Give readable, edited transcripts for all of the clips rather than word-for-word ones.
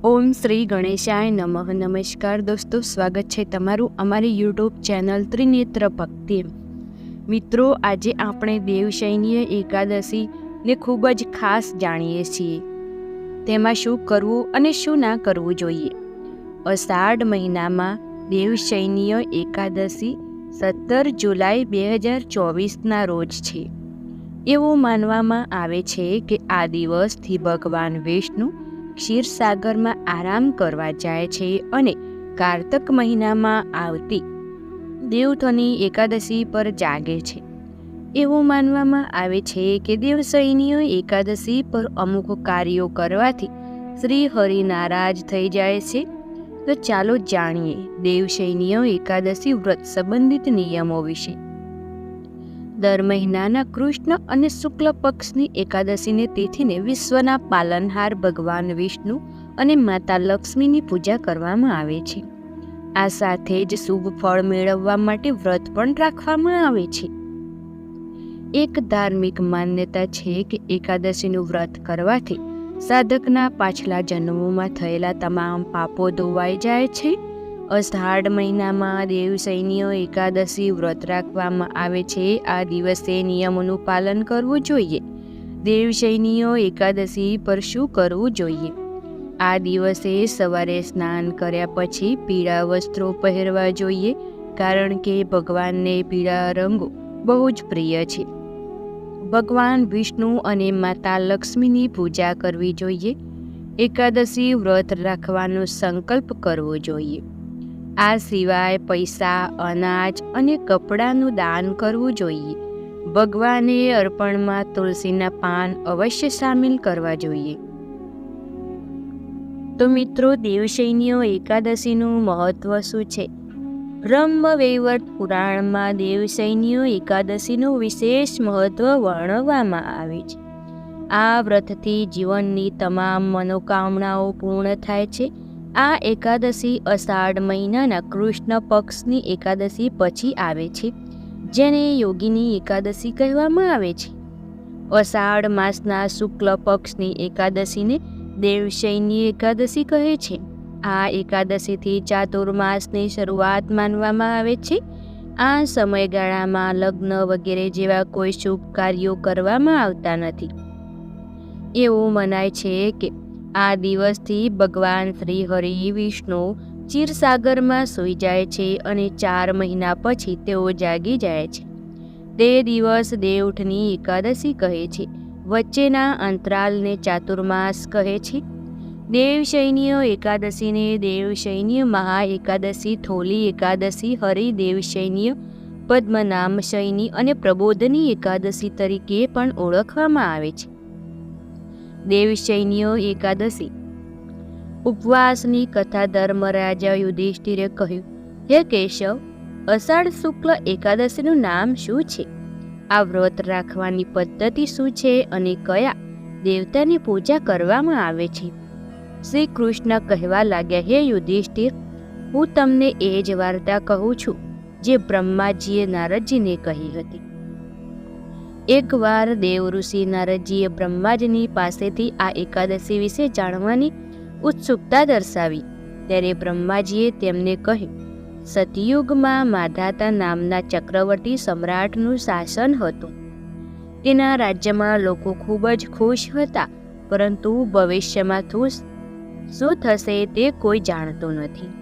ઓમ શ્રી ગણેશાય નમઃ. નમસ્કાર દોસ્તો, સ્વાગત છે તમારું અમારી યુટ્યુબ ચેનલ ત્રિનેત્ર ભક્તિ. મિત્રો, આજે આપણે દેવશયની એકાદશીને ખૂબ જ ખાસ જાણીએ છીએ. તેમાં શું કરવું અને શું ના કરવું જોઈએ. અષાઢ મહિનામાં દેવશયની એકાદશી 17 જુલાઈ 2024ના રોજ છે. એવું માનવામાં આવે છે કે આ દિવસથી ભગવાન વિષ્ણુ ક્ષીરસાગરમાં આરામ કરવા જાય છે અને કારતક મહિનામાં આવતી દેવથની એકાદશી પર જાગે છે. એવું માનવામાં આવે છે કે દેવશયની એકાદશી પર અમુક કાર્યો કરવાથી શ્રી હરિ નારાજ થઈ જાય છે. તો ચાલો જાણીએ દેવશયની એકાદશી વ્રત સંબંધિત નિયમો વિશે. દર મહિનાના કૃષ્ણ અને શુક્લ પક્ષની એકાદશીને તિથિને વિશ્વના પાલનહાર ભગવાન વિષ્ણુ અને માતા લક્ષ્મીની પૂજા કરવામાં આવે છે. આ સાથે જ શુભ ફળ મેળવવા માટે વ્રત પણ રાખવામાં આવે છે. એક ધાર્મિક માન્યતા છે કે એકાદશીનું વ્રત કરવાથી સાધકના પાછલા જન્મોમાં થયેલા તમામ પાપો ધોવાઈ જાય છે. અષાઢ મહિનામાં દેવશયની એકાદશી વ્રત રાખવામાં આવે છે. આ દિવસે નિયમોનું પાલન કરવું જોઈએ. દેવશયની એકાદશી પર શું કરવું જોઈએ? આ દિવસે સવારે સ્નાન કર્યા પછી પીળા વસ્ત્રો પહેરવા જોઈએ, કારણ કે ભગવાનને પીળા રંગો બહુ જ પ્રિય છે. ભગવાન વિષ્ણુ અને માતા લક્ષ્મીની પૂજા કરવી જોઈએ. એકાદશી વ્રત રાખવાનો સંકલ્પ કરવો જોઈએ. આ સિવાય પૈસા, અનાજ અને કપડાનું દાન કરવું જોઈએ. ભગવાને અર્પણમાં તુલસીના પાન અવશ્ય સામેલ કરવા જોઈએ. તો મિત્રો, દેવશયની એકાદશીનું મહત્વ શું છે? બ્રહ્મવૈવર્ત પુરાણમાં દેવશયની એકાદશીનું વિશેષ મહત્વ વર્ણવવામાં આવે છે. આ વ્રતથી જીવનની તમામ મનોકામનાઓ પૂર્ણ થાય છે. આ એકાદશી અષાઢ મહિનાના કૃષ્ણ પક્ષની એકાદશી પછી આવે છે, જેને યોગીની એકાદશી કહેવામાં આવે છે. અષાઢ માસના શુક્લ પક્ષની એકાદશીને દેવશયની એકાદશી કહે છે. આ એકાદશીથી ચાતુર્માસની શરૂઆત માનવામાં આવે છે. આ સમયગાળામાં લગ્ન વગેરે જેવા કોઈ શુભ કાર્યો કરવામાં આવતા નથી. એવું મનાય છે કે આ દિવસથી ભગવાન શ્રી હરિ વિષ્ણુ ક્ષીરસાગરમાં સૂઈ જાય છે અને 4 મહિના પછી તેઓ જાગી જાય છે. તે દિવસ દેવઉઠની એકાદશી કહે છે. વચ્ચેના અંતરાલને ચાતુર્માસ કહે છે. દેવશયની એકાદશીને દેવશયની મહા એકાદશી, થોલી એકાદશી, હરિ દેવશયની, પદ્મનામ શયની અને પ્રબોધની એકાદશી તરીકે પણ ઓળખવામાં આવે છે. દેવશયની એકાદશી ઉપવાસની કથા ધર્મરાજા યુધિષ્ઠિરે કહ્યું, હે કેશવ, અષાઢ શુક્લ એકાદશીનું નામ શું છે? આ વ્રત રાખવાની પદ્ધતિ શું છે અને કયા દેવતાની પૂજા કરવામાં આવે છે? શ્રી કૃષ્ણ કહેવા લાગ્યા, હે યુધિષ્ઠિર, હું તમને એ જ વાર્તા કહું છું જે બ્રહ્માજીએ નારદજીને કહી હતી. એકવાર દેવઋષિ નારદજીએ બ્રહ્માજીની પાસેથી આ એકાદશી વિશે જાણવાની ઉત્સુકતા દર્શાવી. ત્યારે બ્રહ્માજીએ તેમને કહ્યું, સતયુગમાં માધાતા નામના ચક્રવર્તી સમ્રાટનું શાસન હતું. તેના રાજ્યમાં લોકો ખૂબ જ ખુશ હતા, પરંતુ ભવિષ્યમાં શું થશે તે કોઈ જાણતું નથી.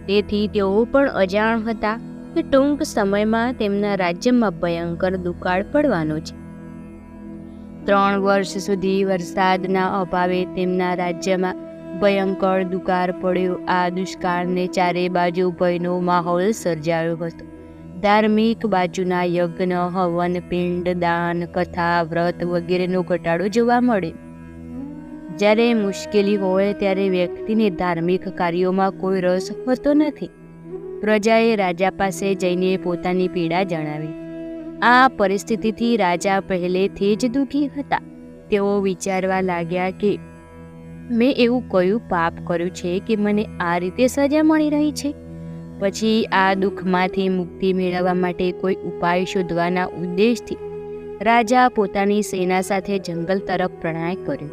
તેથી તેઓ પણ અજાણ હતા કે ટૂંક સમયમાં તેમના રાજ્યમાં ભયંકર દુકાળ પડવાનો છે. 3 વર્ષ સુધી વરસાદના અભાવે તેમના રાજ્યમાં ભયંકર દુકાળ પડ્યો. આ દુષ્કાળને ચારે બાજુ ભયનો માહોલ સર્જાયો હતો. ધાર્મિક બાજુના યજ્ઞ, હવન, પિંડ દાન, કથા, વ્રત વગેરેનો ઘટાડો જોવા મળે. જ્યારે મુશ્કેલી હોય ત્યારે વ્યક્તિને ધાર્મિક કાર્યોમાં કોઈ રસ હોતો નથી. પ્રજાએ રાજા પાસે જઈને પોતાની પીડા જણાવી. આ પરિસ્થિતિથી રાજા પહેલેથી જ દુઃખી હતા. તેઓ વિચારવા લાગ્યા કે મેં એવું કયું પાપ કર્યું છે કે મને આ રીતે સજા મળી રહી છે? પછી આ દુઃખમાંથી મુક્તિ મેળવવા માટે કોઈ ઉપાય શોધવાના ઉદ્દેશથી રાજા પોતાની સેના સાથે જંગલ તરફ પ્રયાણ કર્યો.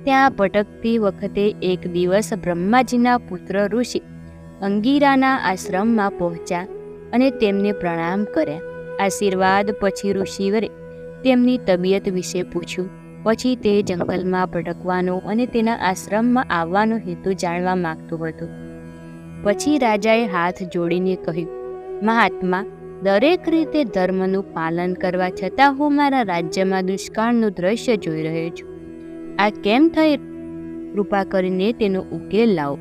ત્યાં ભટકતી વખતે એક દિવસ બ્રહ્માજીના પુત્ર ઋષિ અંગિરાના આશ્રમમાં પહોંચ્યા અને તેમને પ્રણામ કર્યા. આશીર્વાદ પછી ઋષિવરે તેમની તબિયત વિશે પૂછ્યું. પછી તે જંગલમાં ભટકવાનો અને તેના આશ્રમમાં આવવાનો હેતુ જાણવા માંગતો હતો. પછી રાજાએ હાથ જોડીને કહ્યું, મહાત્મા, દરેક રીતે ધર્મનું પાલન કરવા છતાં હું મારા રાજ્યમાં દુષ્કાળનું દ્રશ્ય જોઈ રહ્યો છું. આ કેમ થઈ? કૃપા કરીને તેનો ઉકેલ લાવો.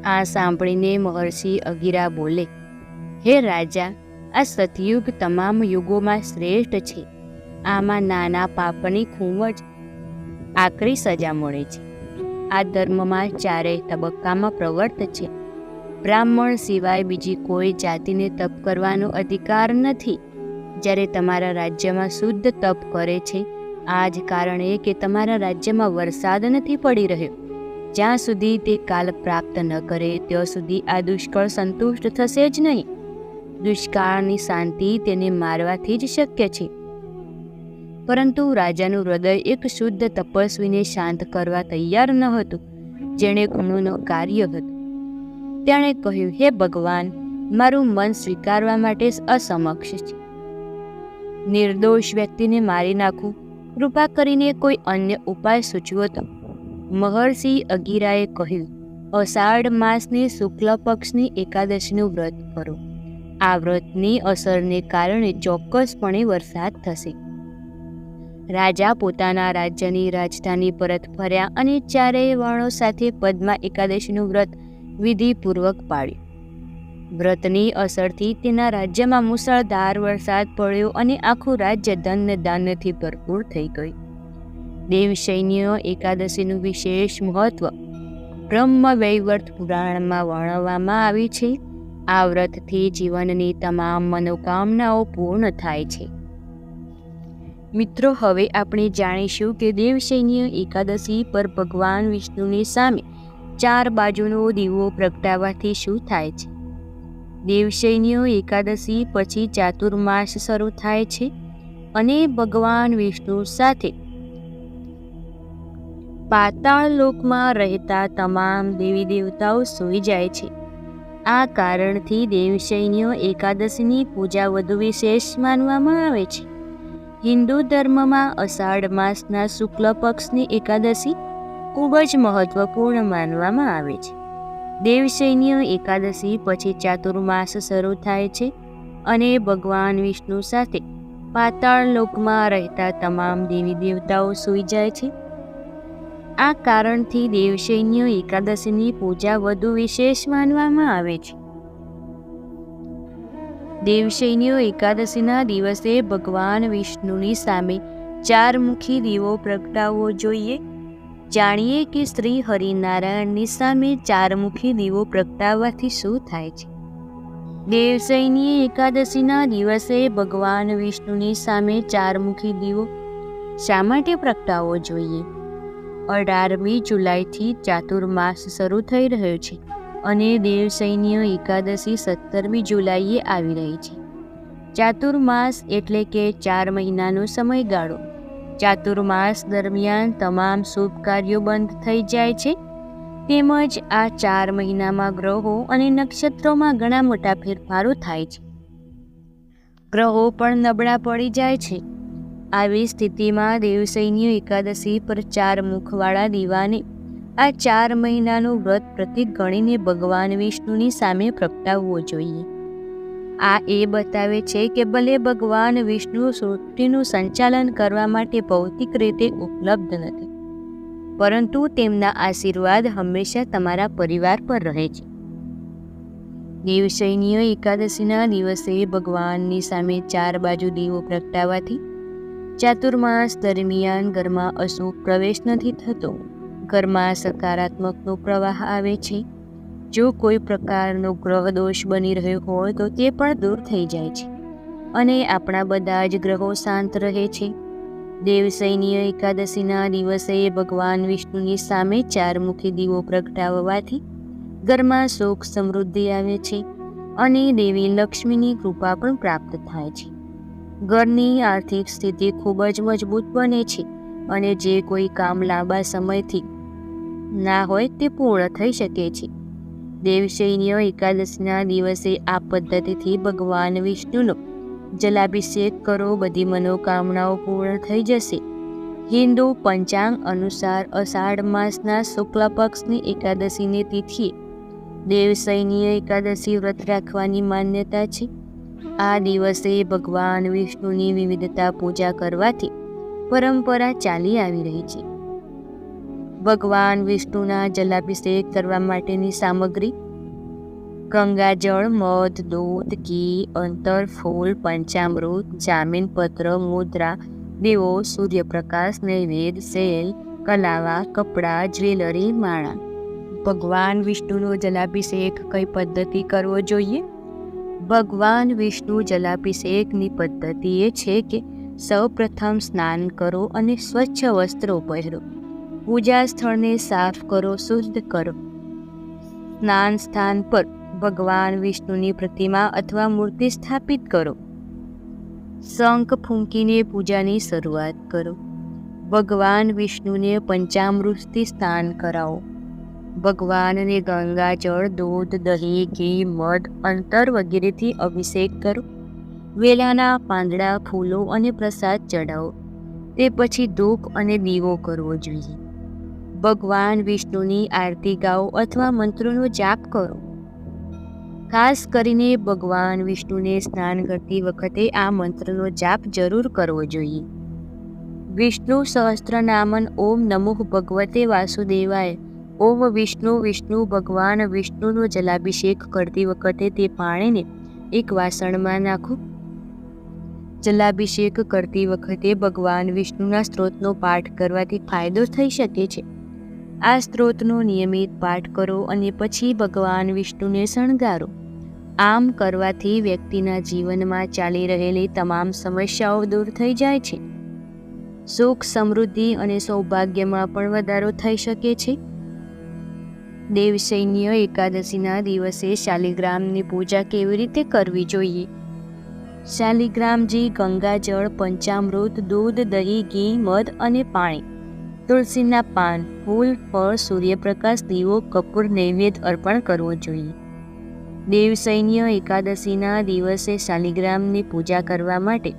આ સાંભળીને મહર્ષિ અંગિરા બોલે, હે રાજા, આ સતયુગ તમામ યુગોમાં શ્રેષ્ઠ છે. આમાં નાના પાપની ખૂબ જ આકરી સજા મળે છે. આ ધર્મમાં ચારેય તબક્કામાં પ્રવર્ત છે. બ્રાહ્મણ સિવાય બીજી કોઈ જાતિને તપ કરવાનો અધિકાર નથી. જ્યારે તમારા રાજ્યમાં શુદ્ધ તપ કરે છે, આ જ કારણે કે તમારા રાજ્યમાં વરસાદ નથી પડી રહ્યો. જ્યાં સુધી તે કાલ પ્રાપ્ત ન કરે ત્યાં સુધી આ દુષ્કાળ સંતુષ્ટ થશે જ નહીં. દુષ્કાળની શાંતિ તેને મારવાથી જ શક્ય છે. પરંતુ રાજાનું હૃદય એક શુદ્ધ તપસ્વીને શાંત કરવા તૈયાર ન હતું, જેણે ગુણોનું કાર્ય હતું. તેણે કહ્યું, હે ભગવાન, મારું મન સ્વીકારવા માટે અસમક્ષ છે. નિર્દોષ વ્યક્તિને મારી નાખું. કૃપા કરીને કોઈ અન્ય ઉપાય સૂચવો તો. મહર્ષિ અંગિરાએ કહ્યું, અષાઢ માસની શુક્લ પક્ષની એકાદશીનું વ્રત કરો. આ વ્રતની અસરને કારણે ચોક્કસપણે વરસાદ થશે. રાજા પોતાના રાજ્યની રાજધાની પરત ફર્યા અને ચારેય વર્ણો સાથે પદ્મા એકાદશીનું વ્રત વિધિપૂર્વક પાળ્યું. વ્રતની અસરથી તેના રાજ્યમાં મુશળધાર વરસાદ પડ્યો અને આખું રાજ્ય ધન્ય ધાન્યથી ભરપૂર થઈ ગયું. દેવશયની એકાદશીનું વિશેષ મહત્વ બ્રહ્મવૈવર્ત પુરાણમાં વર્ણવવામાં આવ્યું છે. આ વ્રતથી જીવનની તમામ મનોકામનાઓ પૂર્ણ થાય છે. મિત્રો, હવે આપણે જાણીશું કે દેવશયની એકાદશી પર ભગવાન વિષ્ણુની સામે 4 બાજુનો દીવો પ્રગટાવવાથી શું થાય છે. દેવશયની એકાદશી પછી ચાતુર્માસ શરૂ થાય છે અને ભગવાન વિષ્ણુ સાથે પાતાળ લોકમાં રહેતા તમામ દેવી દેવતાઓ સૂઈ જાય છે. આ કારણથી દેવશયની એકાદશીની પૂજા વધુ વિશેષ માનવામાં આવે છે. હિન્દુ ધર્મમાં અષાઢ માસના શુક્લ પક્ષની એકાદશી ખૂબ જ મહત્વપૂર્ણ માનવામાં આવે છે. દેવશયની એકાદશી પછી ચાતુર્માસ શરૂ થાય છે અને ભગવાન વિષ્ણુ સાથે પાતાળ લોકમાં રહેતા તમામ દેવી દેવતાઓ સૂઈ જાય છે. આ કારણથી દેવશયની એકાદશીની પૂજા વધુ વિશેષ માનવામાં આવે છે. દેવશયની એકાદશીના દિવસે ભગવાન વિષ્ણુની સામે 4 મુખી દીવો પ્રગટાવવો જોઈએ. જાણીએ કે શ્રી હરિનારાયણની સામે 4 મુખી દીવો પ્રગટાવવાથી શું થાય છે. દેવશયની એકાદશીના દિવસે ભગવાન વિષ્ણુની સામે 4 મુખી દીવો શા માટે પ્રગટાવવો જોઈએ? 18મી જુલાઈથી ચાતુર્માસ શરૂ થઈ રહ્યો છે અને દેવશયની એકાદશી 17મી જુલાઈએ આવી રહી છે. ચાતુર્માસ એટલે કે 4 મહિનાનો સમયગાળો. ચાતુર્માસ દરમિયાન તમામ શુભ કાર્યો બંધ થઈ જાય છે. તેમજ આ 4 મહિનામાં ગ્રહો અને નક્ષત્રોમાં ઘણા મોટા ફેરફારો થાય છે. ગ્રહો પણ નબળા પડી જાય છે. આવી સ્થિતિમાં દેવશયની એકાદશી પર 4 મુખવાળા દીવાને આ 4 મહિનાનું વ્રત પ્રતીક ગણીને ભગવાન વિષ્ણુની સામે પ્રગટાવવો જોઈએ. આ એ બતાવે છે કે ભલે ભગવાન વિષ્ણુ સૃષ્ટિનું સંચાલન કરવા માટે ભૌતિક રીતે ઉપલબ્ધ નથી, પરંતુ તેમના આશીર્વાદ હંમેશા તમારા પરિવાર પર રહે છે. દેવશયની એકાદશીના દિવસે ભગવાનની સામે 4 બાજુ દીવો પ્રગટાવવાથી ચાતુર્માસ દરમિયાન ઘરમાં અશુભ પ્રવેશ નથી થતો. ઘરમાં સકારાત્મકનો પ્રવાહ આવે છે. જો કોઈ પ્રકારનો ગ્રહ દોષ બની રહ્યો હોય તો તે પણ દૂર થઈ જાય છે અને આપણા બધા જ ગ્રહો શાંત રહે છે. દેવશયની એકાદશીના દિવસે ભગવાન વિષ્ણુની સામે 4 મુખી દીવો પ્રગટાવવાથી ઘરમાં સુખ સમૃદ્ધિ આવે છે અને દેવી લક્ષ્મીની કૃપા પણ પ્રાપ્ત થાય છે. ઘરની આર્થિક સ્થિતિ ખૂબ જ મજબૂત બને છે અને જે કોઈ કામ લાંબા સમયથી ના હોય તે પૂર્ણ થઈ શકે છે. દેવશયની એકાદશીના દિવસે આ પદ્ધતિથી ભગવાન વિષ્ણુનો જલાભિષેક કરો, બધી મનોકામનાઓ પૂર્ણ થઈ જશે. હિન્દુ પંચાંગ અનુસાર અષાઢ માસના શુક્લ પક્ષની એકાદશીની તિથિએ દેવશયની એકાદશી વ્રત રાખવાની માન્યતા છે. આ દિવસે ભગવાન વિષ્ણુની વિવિધતા પૂજા કરવાથી પરંપરા ચાલી આવી રહી છે. ભગવાન વિષ્ણુના જલાભિષેક કરવા માટેની સામગ્રી: ગંગાજળ, મધ, દૂધ, ઘી, અંતર, ફૂલ, પંચામૃત, જામીનપત્ર, મુદ્રા, દીવો, સૂર્યપ્રકાશ, નૈવેદ્ય, સેલ, કલાવા, કપડાં, જ્વેલરી, માળા. ભગવાન વિષ્ણુનો જલાભિષેક કઈ પદ્ધતિ કરવો જોઈએ? ભગવાન વિષ્ણુ જલાભિષેકની પદ્ધતિ એ છે કે સૌપ્રથમ સ્નાન કરો અને સ્વચ્છ વસ્ત્રો પહેરો. પૂજા સ્થળને સાફ કરો, શુદ્ધ કરો. સ્નાન સ્થાન પર ભગવાન વિષ્ણુની પ્રતિમા અથવા મૂર્તિ સ્થાપિત કરો. શંખ ફૂંકીને પૂજાની શરૂઆત કરો. ભગવાન વિષ્ણુને પંચામૃતથી સ્નાન કરાવો. ભગવાનને ગંગાજળ, દૂધ, દહીં, ઘી, મધ, અંતર વગેરેથી અભિષેક કરો. વેલાના પાંદડા, ફૂલો અને પ્રસાદ ચડાવો. તે પછી ધૂપ અને દીવો કરવો જોઈએ. ભગવાન વિષ્ણુની આરતી ગાઓ અથવા મંત્રોનો જાપ કરો. ખાસ કરીને ભગવાન વિષ્ણુને સ્નાન કરતી વખતે આ મંત્રનો જાપ જરૂર કરવો જોઈએ. વિષ્ણુ સહસ્ત્રનામન ઓમ નમો ભગવતે વાસુદેવાય. ઓમ વિષ્ણુ વિષ્ણુ ભગવાન વિષ્ણુનો જલાભિષેક કરતી વખતે તે પાણીને એક વાસણમાં નાખો. જલાભિષેક કરતી વખતે ભગવાન વિષ્ણુના સ્ત્રોતનો પાઠ કરવાથી ફાયદો થઈ શકે છે. આ સ્ત્રોતનો નિયમિત પાઠ કરો અને પછી ભગવાન વિષ્ણુને શણગારો. આમ કરવાથી વ્યક્તિના જીવનમાં ચાલી રહેલી તમામ સમસ્યાઓ દૂર થઈ જાય છે. સુખ, સમૃદ્ધિ અને સૌભાગ્યમાં પણ વધારો થઈ શકે છે. દેવશયની એકાદશીના દિવસે શાલિગ્રામની પૂજા કેવી રીતે કરવી જોઈએ? શાલિગ્રામજી, ગંગાજળ, પંચામૃત, દૂધ, દહીં, ઘી, મધ અને પાણી, તુલસીના પાન, ફૂલ, ફળ, સૂર્યપ્રકાશ, દીવો, કપૂર નૈવેદ્ય અર્પણ કરવો જોઈએ. દેવશયની એકાદશીના દિવસે શાલિગ્રામની પૂજા કરવા માટે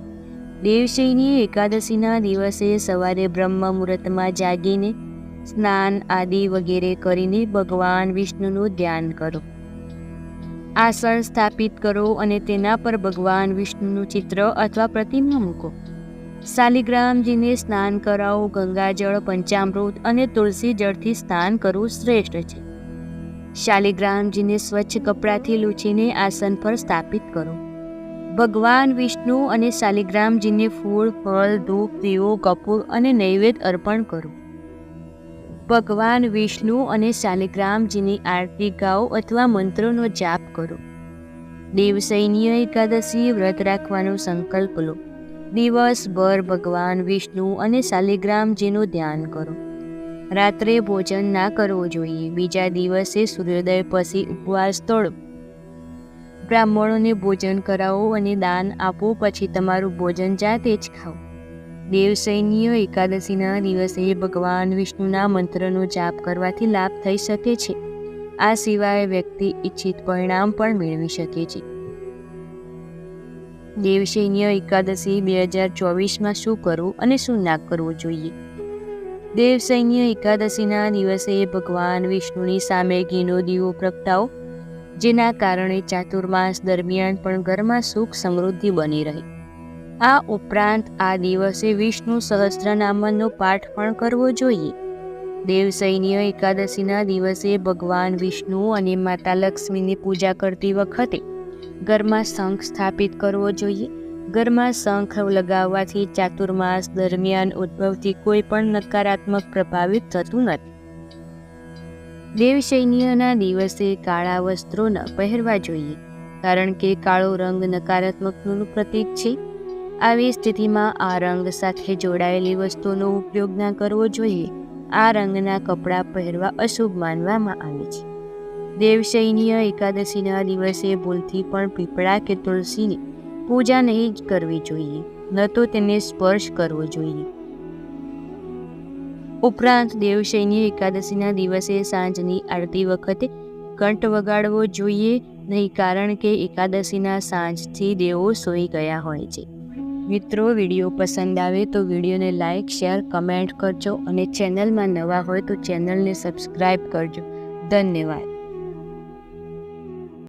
દેવશયની એકાદશીના દિવસે સવારે બ્રહ્મ મુહૂર્તમાં જાગીને સ્નાન આદિ વગેરે કરીને ભગવાન વિષ્ણુનું ધ્યાન કરો. આસન સ્થાપિત કરો અને તેના પર ભગવાન વિષ્ણુનું ચિત્ર અથવા પ્રતિમા મૂકો. શાલિગ્રામજીને સ્નાન કરાવો. ગંગાજળ, પંચામૃત અને તુલસી જળથી સ્નાન કરવું શ્રેષ્ઠ છે. શાલિગ્રામજીને સ્વચ્છ કપડાથી લૂછીને આસન પર સ્થાપિત કરો. ભગવાન વિષ્ણુ અને શાલિગ્રામજીને ફૂલ, ફળ, ધૂપ, દીવો, કપૂર અને નૈવેદ્ય અર્પણ કરો. ભગવાન વિષ્ણુ અને શાલિગ્રામજીની આરતી ગાઓ અથવા મંત્રોનો જાપ કરો. દેવશયની એકાદશી વ્રત રાખવાનો સંકલ્પ લો. દિવસભર ભગવાન વિષ્ણુ અને શાલિગ્રામજીનું ધ્યાન કરો. રાત્રે ભોજન ના કરવું જોઈએ. બીજા દિવસે સૂર્યોદય પછી ઉપવાસ તોડો. બ્રાહ્મણોને ભોજન કરાવો અને દાન આપો. પછી તમારું ભોજન જાતે જ ખાઓ. દેવશયની એકાદશીના દિવસે ભગવાન વિષ્ણુના મંત્રનો જાપ કરવાથી લાભ થઈ શકે છે. આ સિવાય વ્યક્તિ ઈચ્છિત પરિણામ પણ મેળવી શકે છે. દેવશયની એકાદશી 2024માં શું કરવું અને શું ના કરવું જોઈએ? દેવશયની એકાદશીના દિવસે ભગવાન વિષ્ણુની સામે ઘીનો દીવો પ્રગટાવો, જેના કારણે ચાતુર્માસ દરમિયાન પણ ઘરમાં સુખ સમૃદ્ધિ બની રહે. આ ઉપરાંત આ દિવસે વિષ્ણુ સહસ્ત્રનામનો પાઠ પણ કરવો જોઈએ. દેવશયની એકાદશીના દિવસે ભગવાન વિષ્ણુ અને માતા લક્ષ્મીની પૂજા કરતી વખતે ઘરમાં શંખ સ્થાપિત કરવો જોઈએ. ઘરમાં શંખ લગાવવાથી ચાતુર્માસ દરમિયાન ઉદ્ભવતી કોઈ પણ નકારાત્મક પ્રભાવિત થતું નથી. દેવશયનીના દિવસે કાળા વસ્ત્રો ન પહેરવા જોઈએ, કારણ કે કાળો રંગ નકારાત્મકનું પ્રતીક છે. આવી સ્થિતિમાં આ રંગ સાથે જોડાયેલી વસ્તુનો ઉપયોગ ના કરવો જોઈએ. આ રંગના કપડાં પહેરવા અશુભ માનવામાં આવે છે. દેવશયની એકાદશીના દિવસે ભૂલથી પણ પીપળા કે તુલસીની પૂજા નહીં જ કરવી જોઈએ, ન તો તેને સ્પર્શ કરવો જોઈએ. ઉપરાંત દેવશયની એકાદશીના દિવસે સાંજની આરતી વખતે ઘંટ વગાડવો જોઈએ નહીં, કારણ કે એકાદશીના સાંજથી દેવો સૂઈ ગયા હોય છે. મિત્રો, વિડીયો પસંદ આવે તો વિડીયોને લાઇક, શેર, કમેન્ટ કરજો અને ચેનલમાં નવા હોય તો ચેનલને સબસ્ક્રાઈબ કરજો. ધન્યવાદ.